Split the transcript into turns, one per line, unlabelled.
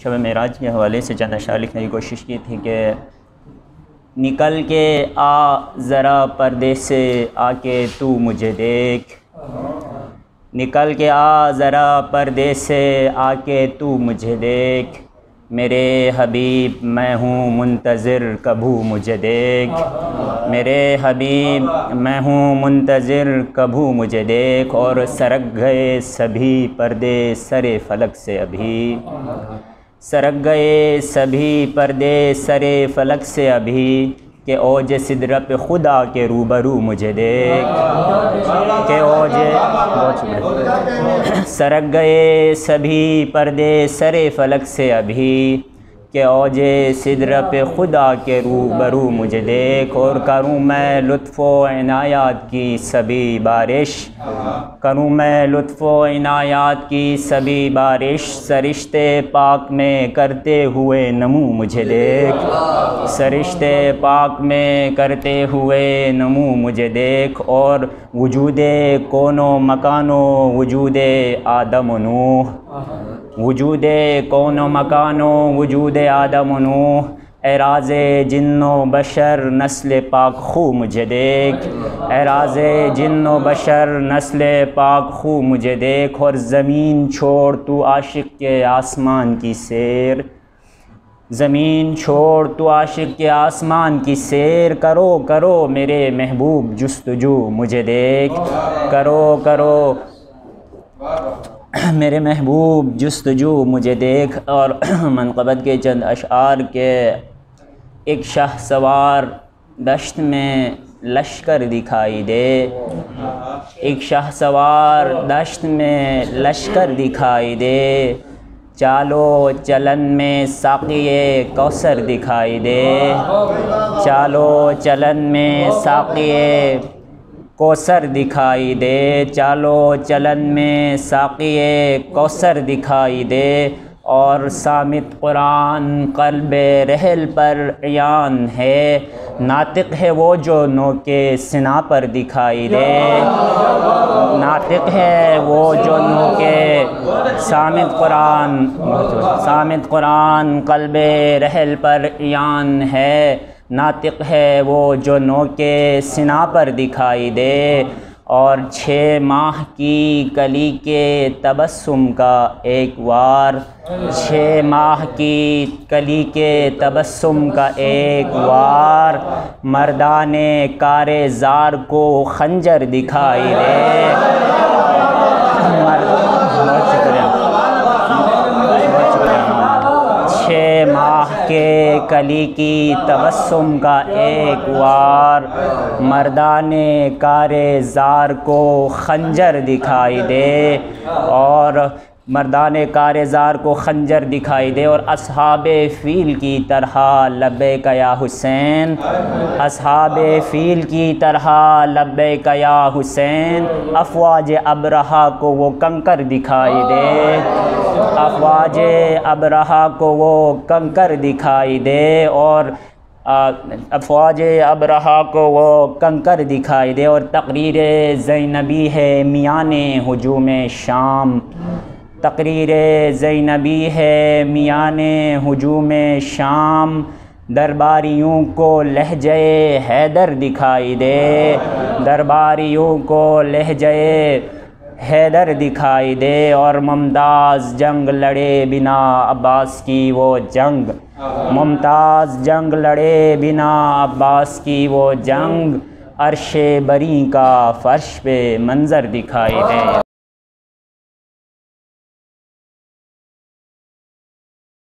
شب معراج کے حوالے سے چند اشعار لکھنے کی کوشش کی تھی کہ نکل کے آ ذرا پردے سے آ کے تو مجھے دیکھ، نکل کے آ ذرا پردے سے آ کے تو مجھے دیکھ، میرے حبیب میں ہوں منتظر کبھو مجھے دیکھ، میرے حبیب میں ہوں منتظر کبھو مجھے دیکھ، اور سرک گئے سبھی پردے سرے فلک سے ابھی، سرک گئے سبھی پردے سرے فلک سے ابھی، کہ اوج سدرہ پہ خدا کے روبرو مجھے دیکھ، کہ اوج سرک گئے سبھی پردے سرے فلک سے ابھی، کہ اوج سدرہ پہ خدا کے روبرو مجھے دیکھ، اور کروں میں لطف و عنایات کی سبھی بارش، کروں میں لطف و عنایات کی سبھی بارش، سرشتے پاک میں کرتے ہوئے نمو مجھے دیکھ، سرشتے پاک میں کرتے ہوئے نمو مجھے دیکھ، اور وجود کون و مکان و وجود آدم و نوح، وجود کون و مکان و وجود آدم و نوح، اعراض جن و بشر نسل پاک خو مجھے دیکھ، اعراض جن و بشر نسل پاک خو مجھے دیکھ، اور زمین چھوڑ تو عاشق کے آسمان کی سیر، زمین چھوڑ تو عاشق کے آسمان کی سیر، کرو کرو میرے محبوب جستجو مجھے دیکھ، کرو کرو میرے محبوب جستجو مجھے دیکھ۔ اور منقبت کے چند اشعار کے ایک شاہ سوار دشت میں لشکر دکھائی دے، ایک شاہ سوار دشت میں لشکر دکھائی دے، چالو چلن میں ساقی کوثر دکھائی دے، چالو چلن میں ساقی کوثر دکھائی دے، چالو چلن میں ساقی کوثر دکھائی دے، اور صامت قرآن قلب رحل پر عیان ہے، ناطق ہے وہ جو نو کے سنا پر دکھائی دے، ناطق ہے وہ جو نو کے صامت قرآن قلب رحل پر عیان ہے، ناطق ہے وہ جو نو کے سنا پر دکھائی دے، اور 6 ماہ کی کلی کے تبسم کا ایک وار، 6 ماہ کی کلی کے تبسم کا ایک وار، مردان کار زار کو خنجر دکھائی دے، بہت شکریہ، 6 ماہ کے کلی کی تبسم کا ایک وار، مردان کار زار کو خنجر دکھائی دے، اور مردان کار زار کو خنجر دکھائی دے، اور اصحاب فیل کی طرح لبیک یا حسین، اصحاب فیل کی طرح لبیک یا حسین، افواج ابرہا کو وہ کنکر دکھائی دے، افواج ابرہا کو وہ کنکر دکھائی دے، اور افواج ابرہا کو وہ کنکر دکھائی دے، اور تقریر زینبی ہے میان ہجوم شام، تقریر زینبی ہے میان ہجوم شام، درباریوں کو لہجے حیدر دکھائی دے، درباریوں کو لہجے حیدر دکھائی دے، اور ممتاز جنگ لڑے بنا عباس کی وہ جنگ، ممتاز جنگ لڑے بنا عباس کی وہ جنگ، عرش بری کا فرش پہ منظر دکھائی دے۔